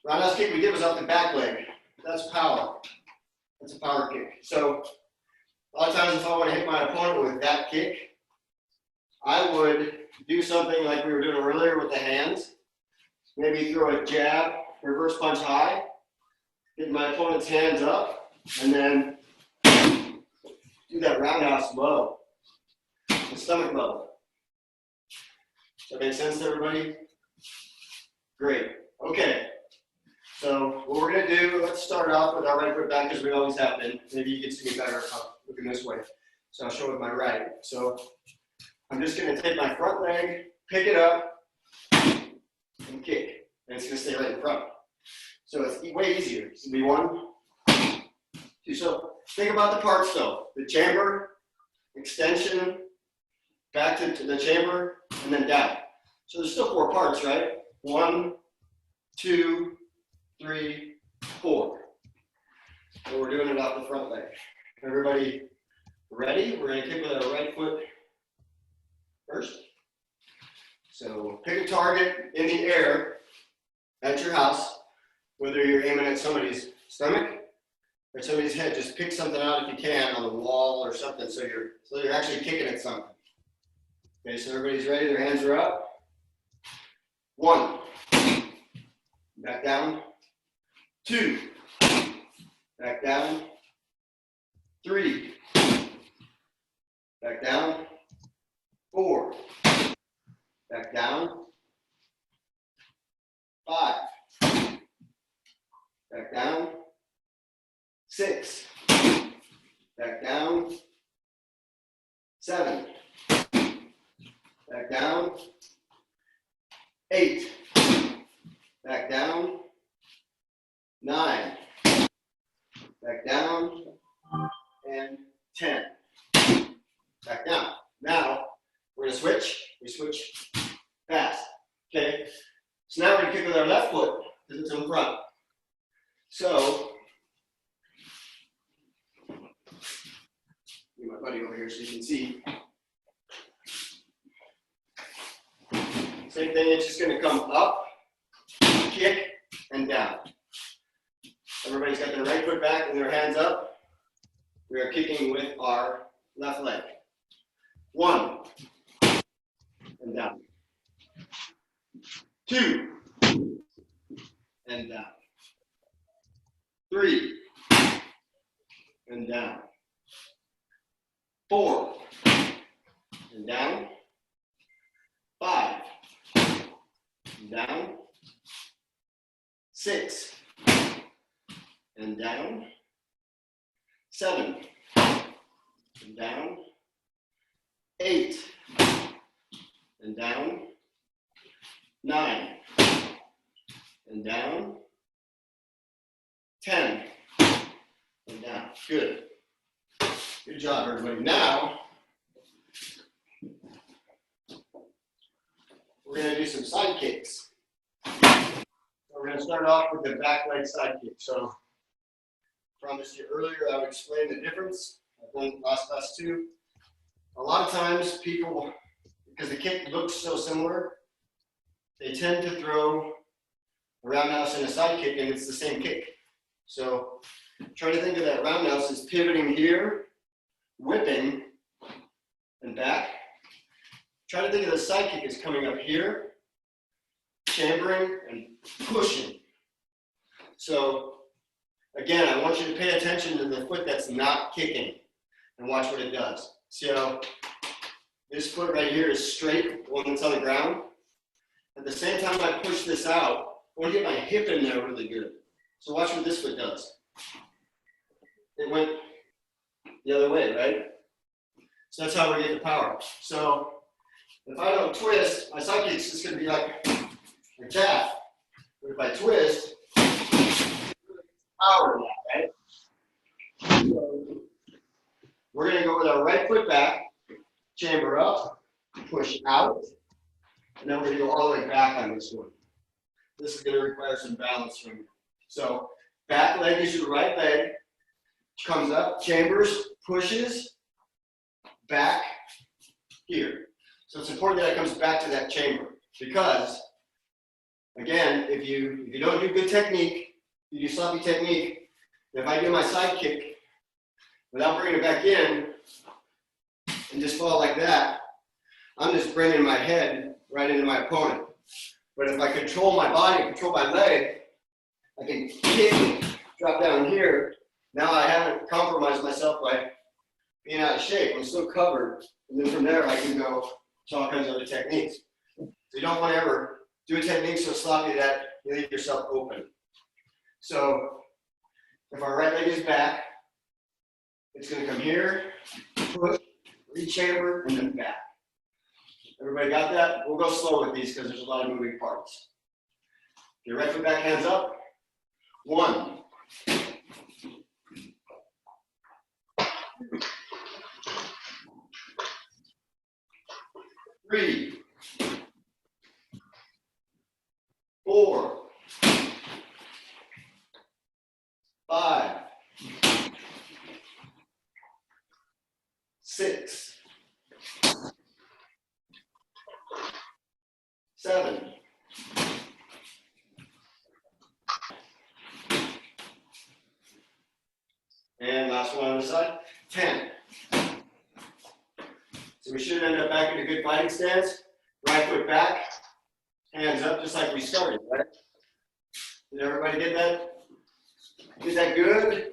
A: roundhouse kick we did was off the back leg. That's power. That's a power kick. So, a lot of times if I want to hit my opponent with that kick, I would do something like we were doing earlier with the hands. Maybe throw a jab, reverse punch high, get my opponent's hands up, and then do that roundhouse low. to stomach level. Does that make sense to everybody? Great. Okay. So what we're going to do, let's start off with our right foot back as we always have been. Maybe you can see me better if I'm looking this way. So I'll show with my right. So I'm just going to take my front leg, pick it up, and kick. And it's going to stay right in front. So it's way easier. It's going to be 1, 2. So think about the parts though. The chamber, extension, back to the chamber, and then down. So there's still 4 parts, right? 1, 2, 3, 4. So we're doing it off the front leg. Everybody ready? We're going to kick with our right foot first. So pick a target in the air at your house, whether you're aiming at somebody's stomach or somebody's head. Just pick something out if you can on the wall or something, so you're actually kicking at something. Okay, so everybody's ready. Their hands are up. 1. Back down. 2. Back down. 3. Back down. 4. Back down. 5. Back down. 6. Back down. 7. Back down. 8. Back down. 9. Back down. And 10. Back down. Now, we're going to switch. We switch fast. Okay? So now we're going to kick with our left foot because it's in front. So, get my buddy over here so you can see. Same thing, it's just going to come up, kick, and down. Everybody's got their right foot back and their hands up. We are kicking with our left leg. 1, and down. 2, and down. 3, and down. 4, and down. 5, and down. 6, and down. 7, and down. 8, and down. 9, and down. 10, and down. Good. Good job, everybody. Now, we're going to do some side kicks. We're going to start off with the back leg side kick. So, I promised you earlier I would explain the difference. I've done last class too. A lot of times people, because the kick looks so similar, they tend to throw a roundhouse and a side kick, and it's the same kick. So try to think of that roundhouse as pivoting here, whipping, and back. Try to think of the side kick as coming up here, chambering, and pushing. So again, I want you to pay attention to the foot that's not kicking and watch what it does. See how this foot right here is straight, the one that's on the ground? At the same time I push this out, I want to get my hip in there really good. So watch what this foot does. It went the other way, right? So that's how we get the power. So if I don't twist, my side kick's just going to be like that. But if I twist, power in that, right? So we're going to go with our right foot back, chamber up, push out, and then we're going to go all the way back on this one. This is going to require some balance from you. So back leg is your right leg, comes up, chambers, pushes, back, here. So it's important that it comes back to that chamber because, again, if you don't do good technique, you do sloppy technique, if I do my side kick without bringing it back in and just fall like that, I'm just bringing my head right into my opponent. But if I control my body, control my leg, I can kick, drop down here. Now I haven't compromised myself by being out of shape. I'm still covered. And then from there, I can go to all kinds of other techniques. So you don't want to ever do a technique so sloppy that you leave yourself open. So if our right leg is back, it's going to come here, push, rechamber, and then back. Everybody got that? We'll go slow with these because there's a lot of moving parts. Your right foot back, hands up. 1. 3. 4. 5. 6. 7. 10. So we should end up back in a good fighting stance. Right foot back, hands up just like we started, right? Did everybody get that? Is that good?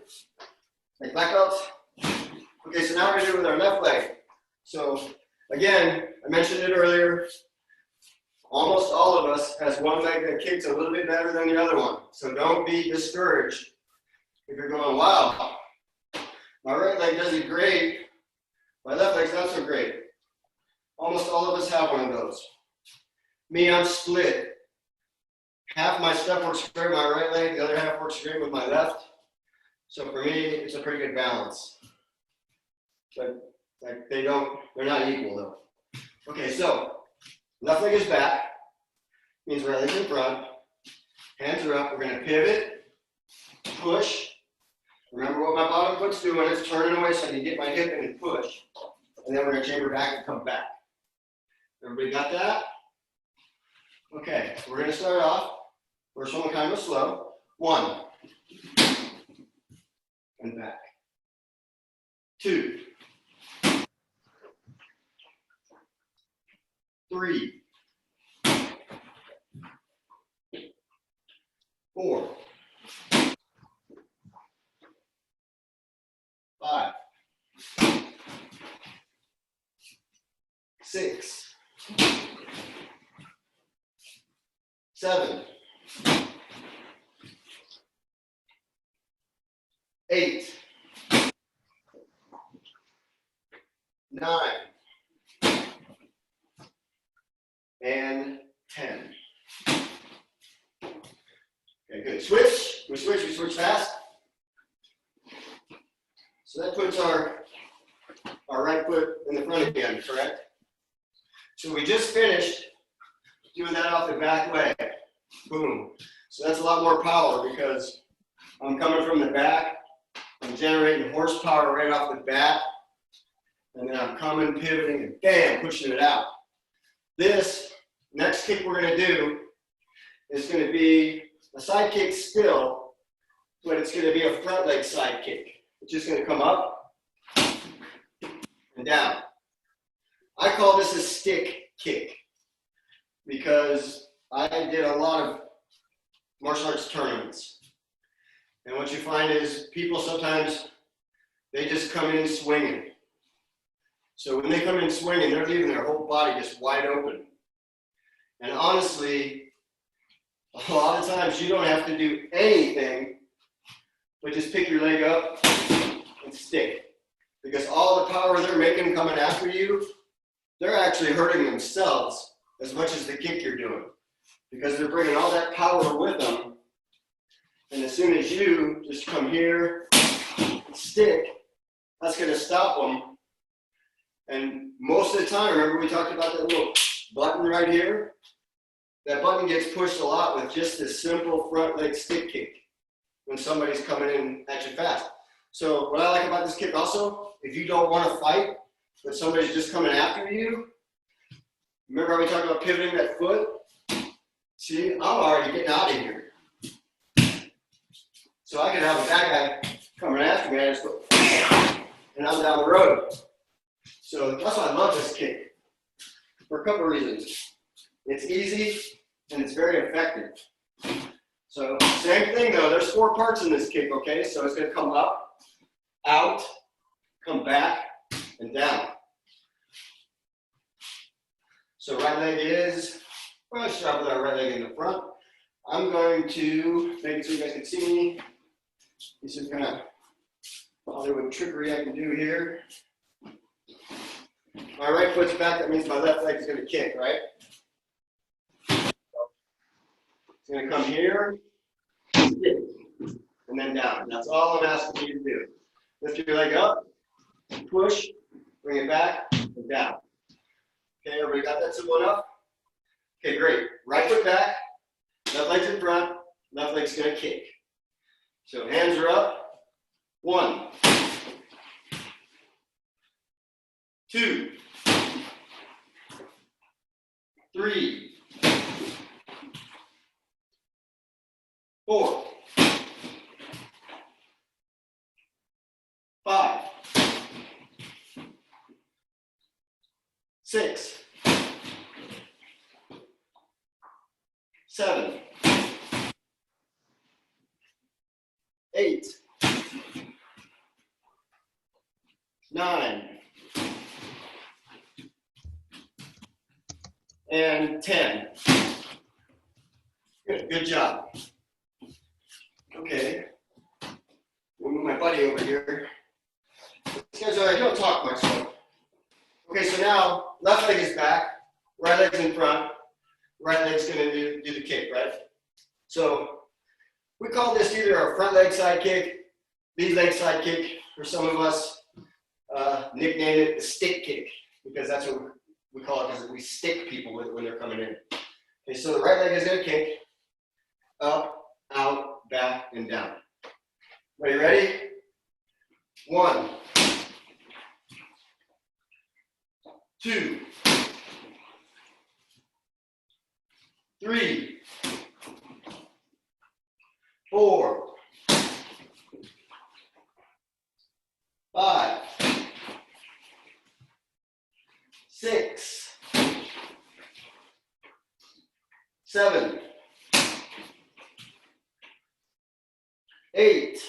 A: Like black belts? Okay, so now we're going to do it with our left leg. So again, I mentioned it earlier, almost all of us has one leg that kicks a little bit better than the other one. So don't be discouraged if you're going, wow, my right leg does it great, my left leg's not so great. Almost all of us have one of those. Me, I'm split. Half my stuff works great with my right leg, the other half works great with my left. So for me, it's a pretty good balance. But like they're not equal though. Okay, so left leg is back, means right leg's in front. Hands are up, we're gonna pivot, push. Remember what my bottom foot's doing, it's turning away so I can get my hip in and push. And then we're gonna chamber back and come back. Everybody got that? Okay, we're gonna start off. First one kind of slow. 1. And back. 2. 3. 4. 5. 6. 7. 8. 9. And 10. Okay, good. Switch. We switch fast. So that puts our right foot in the front again, correct? So we just finished doing that off the back leg. Boom. So that's a lot more power because I'm coming from the back. I'm generating horsepower right off the bat. And then I'm coming, pivoting, and bam, pushing it out. This next kick we're going to do is going to be a side kick still, but it's going to be a front leg side kick. It's just going to come up and down. I call this a stick kick because I did a lot of martial arts tournaments. And what you find is people sometimes, they just come in swinging. So when they come in swinging, they're leaving their whole body just wide open. And honestly, a lot of times you don't have to do anything, but just pick your leg up and stick. Because all the power they're making coming after you, they're actually hurting themselves as much as the kick you're doing. Because they're bringing all that power with them. And as soon as you just come here and stick, that's going to stop them. And most of the time, remember we talked about that little button right here? That button gets pushed a lot with just this simple front leg stick kick when somebody's coming in at you fast. So what I like about this kick also, if you don't want to fight, but somebody's just coming after you, remember how we talked about pivoting that foot? See, I'm already getting out of here. So I could have a bad guy coming after me, I just go, and I'm down the road. So that's why I love this kick, for a couple of reasons. It's easy, and it's very effective. So same thing though, there's 4 parts in this kick, okay? So it's gonna come up, out, come back, and down. So right leg is, well, let's start with our right leg in the front. I'm going to make it so you guys can see me. This is kind of Hollywood trickery I can do here. My right foot's back, that means my left leg is going to kick, right? It's going to come here, and then down. That's all I'm asking you to do. Lift your leg up, push, bring it back, and down. Okay, everybody got that simple enough? Okay, great. Right foot back, left leg's in front, left leg's going to kick. So hands are up. 1, 2, 3, 4, 5, 6, 7, 8, 9, and 10. Good job. Okay. We'll move my buddy over here. These guys are, I don't talk much, so. Okay, so now left leg is back, right leg's in front, right leg's gonna do the kick, right? So we call this either a front leg side kick, lead leg side kick, or some of us nickname it the stick kick, because that's what we call it, because we stick people with when they're coming in. Okay, so the right leg is gonna kick, up, out, back, and down. Are you ready? 1, 2, 3, 4, 5, 6, 7, 8,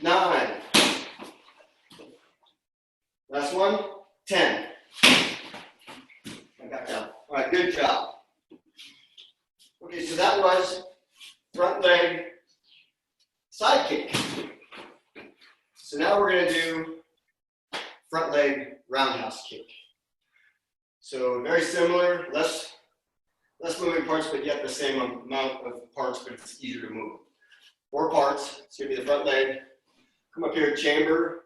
A: 9. Last one, 10. And back down. All right, good job. Okay, so that was front leg side kick. So now we're going to do front leg roundhouse kick. So very similar, less moving parts, but yet the same amount of parts, but it's easier to move. 4 parts. It's going to be the front leg. Come up here, chamber.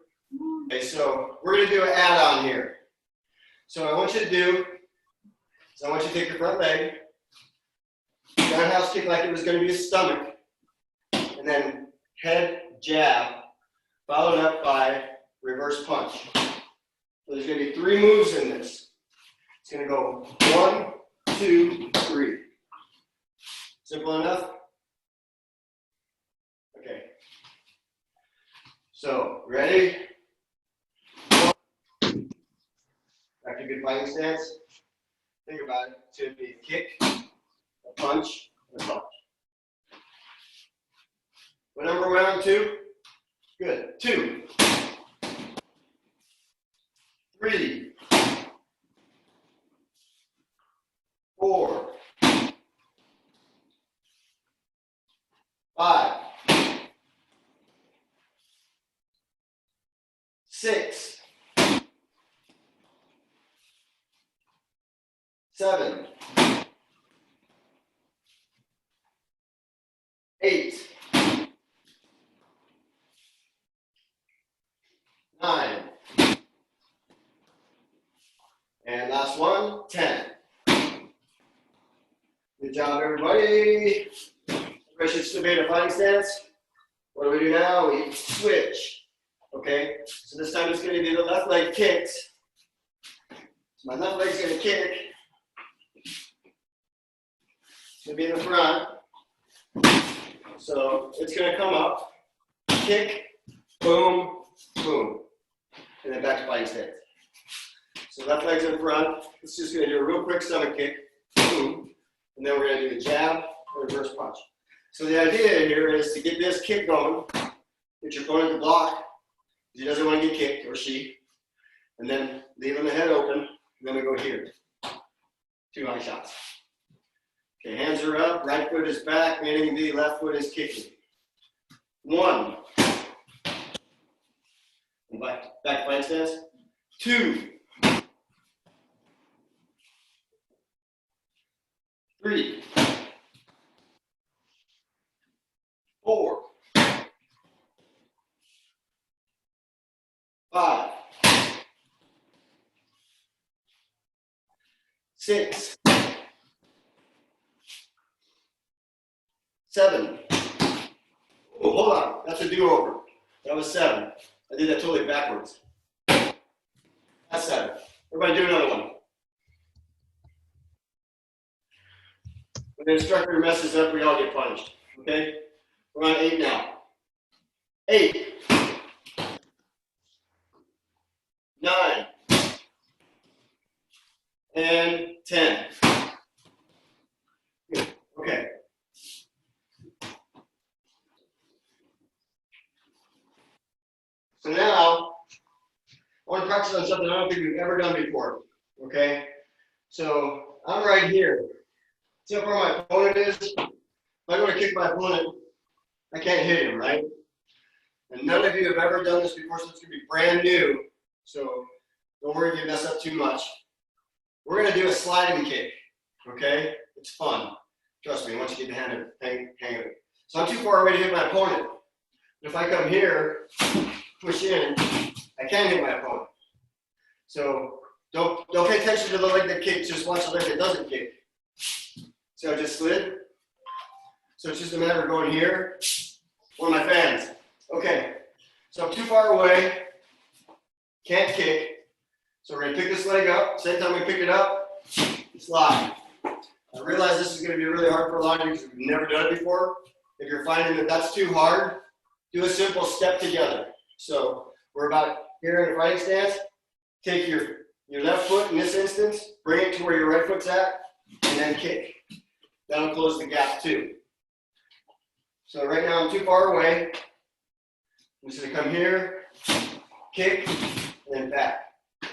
A: Okay, so we're going to do an add-on here. So what I want you to do is I want you to take your front leg, roundhouse kick like it was going to be a stomach, and then head jab, followed up by reverse punch. So there's going to be 3 moves in this. It's going to go 1, 2, 3. Simple enough? Okay. So, ready? Back to good fighting stance. Think about it. It's going to be a kick, a punch, and a punch. What number are we on? 2? Good. 2, 3, 4, 5, 6, 7, 8, 9, and last one, 10. Good job, everybody. Everybody should still be in a fighting stance. What do we do now? We switch. Okay, so this time it's going to be the left leg kicks. So my left leg's going to kick. It's going to be in the front. So it's going to come up, kick, boom, boom, and then back to fighting stance. So left leg's in front. It's just going to do a real quick stomach kick, boom, and then we're going to do the jab and reverse punch. So the idea here is to get this kick going, get your opponent to block, He doesn't want to get kicked, or she. And then leaving the head open. And then we go here. 2 high shots. Okay, hands are up. Right foot is back, meaning the left foot is kicking. 1. And back plank stance. 2. 3. 4. 5. 6. 7. Oh, hold on. That's a do-over. That was 7. I did that totally backwards. That's 7. Everybody do another one. When the instructor messes up, we all get punished. Okay? We're on 8 now. 8. 9. And 10. Okay. So now, I want to practice on something I don't think we've ever done before. Okay? So I'm right here. See how far my opponent is? If I go to kick my opponent, I can't hit him, right? And none of you have ever done this before, so it's going to be brand new. So don't worry if you mess up too much. We're going to do a sliding kick, okay? It's fun. Trust me, once you get the hang of it. So I'm too far away to hit my opponent. If I come here, push in, I can hit my opponent. So don't pay attention to the leg that kicks, just watch the leg that doesn't kick. See how I just slid? So it's just a matter of going here. One of my fans. Okay, so I'm too far away, can't kick. So we're gonna pick this leg up. Same time we pick it up, slide. I realize this is gonna be really hard for a lot of you because we've never done it before. If you're finding that that's too hard, do a simple step together. So we're about here in a fighting stance. Take your left foot in this instance, bring it to where your right foot's at, and then kick. That'll close the gap too. So right now I'm too far away. I'm just gonna come here, kick, and then back.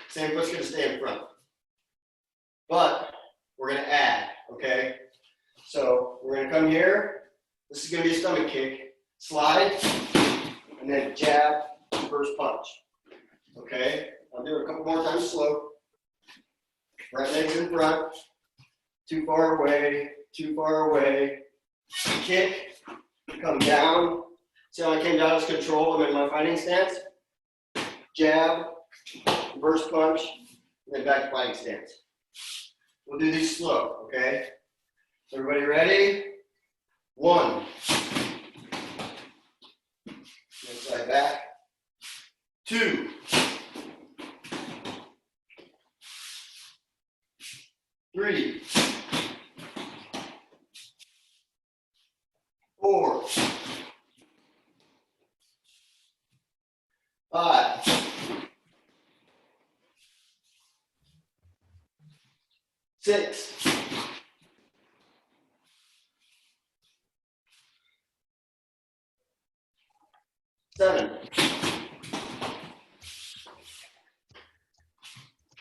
A: Same foot's gonna stay in front. But we're gonna add, okay? So we're gonna come here. This is gonna be a stomach kick. Slide, and then jab, first punch. Okay? I'll do it a couple more times slow. Right leg's in front. Too far away, too far away. Kick, come down. See how I came down as control? I'm in my fighting stance. Jab, reverse punch, and then back to fighting stance. We'll do these slow, okay? Everybody ready? 1. Inside back. 2. 3. 4. 5. 6. 7.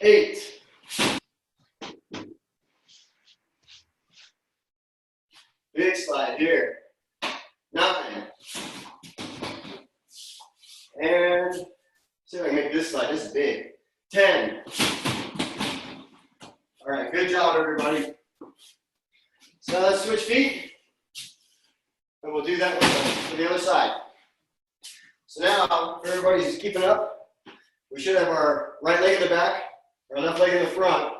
A: 8. 'Big slide here. 9. And see if I can make this slide. This is big. 10. All right, good job, everybody. So now let's switch feet. And we'll do that with the other side. So now, if everybody's keeping up, we should have our right leg in the back, our left leg in the front.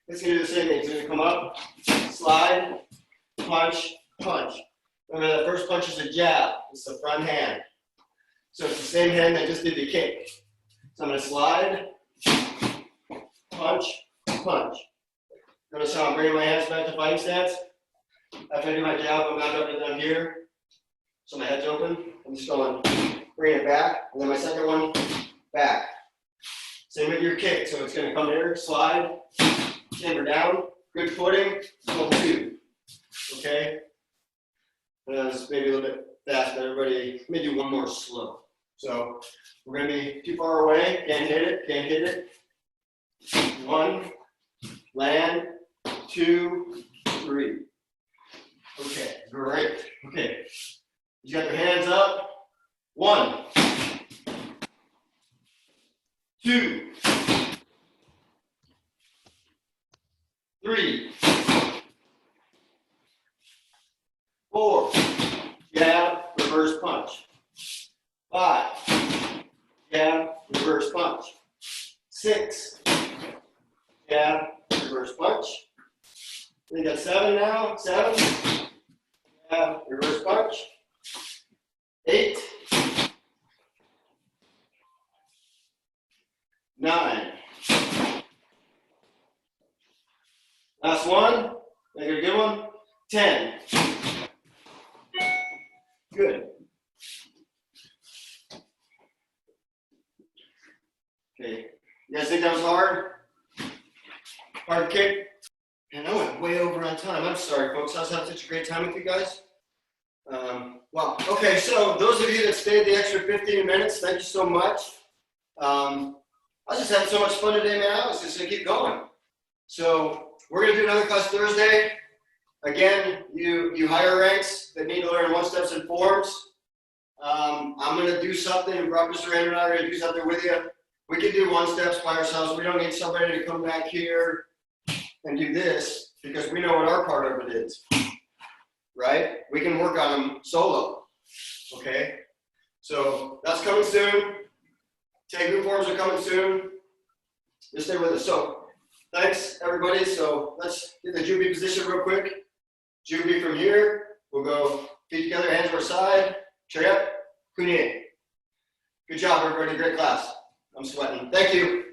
A: It's going to do the same thing. It's going to come up, slide, punch, punch. Remember that first punch is a jab. It's the front hand. So it's the same hand that just did the kick. So I'm going to slide, punch, punch. Notice how I'm bringing my hands back to fighting stance. After I do my jab, I'm not up and down here. So my head's open. I'm just going, bring it back. And then my second one, back. Same with your kick. So it's going to come here, slide, chamber down, good footing, go 2. Okay? And that's maybe a little bit fast, but everybody, let me do one more slow. So we're gonna be too far away, can't hit it, can't hit it. 1, land, 2, 3. Okay, great. Okay, you got your hands up. 1, 2, 3, 4, jab, reverse punch. 5, jab, reverse punch. 6, jab, reverse punch. We got 7 now. 7, jab, reverse punch. 8, 9. Last one. Make it a good one. 10. Good. Okay. You guys think that was hard? Hard kick? And I went way over on time. I'm sorry, folks. I was having such a great time with you guys. Wow. Okay, so those of you that stayed the extra 15 minutes, thank you so much. I just had so much fun today, man. I was just going to keep going. So we're going to do another class Thursday. Again, you higher ranks that need to learn one-steps and forms. I'm going to do something, and Mr. Andrew and I are going to do something with you. We can do one-steps by ourselves. We don't need somebody to come back here and do this because we know what our part of it is, right? We can work on them solo, okay? So that's coming soon. Taekwondo forms are coming soon. Just stay with us. So thanks, everybody. So let's get the Jubi position real quick. Jubi from here. We'll go feet together, hands to our side. Straight up. Kunye. Good job, everybody. Great class. I'm sweating. Thank you.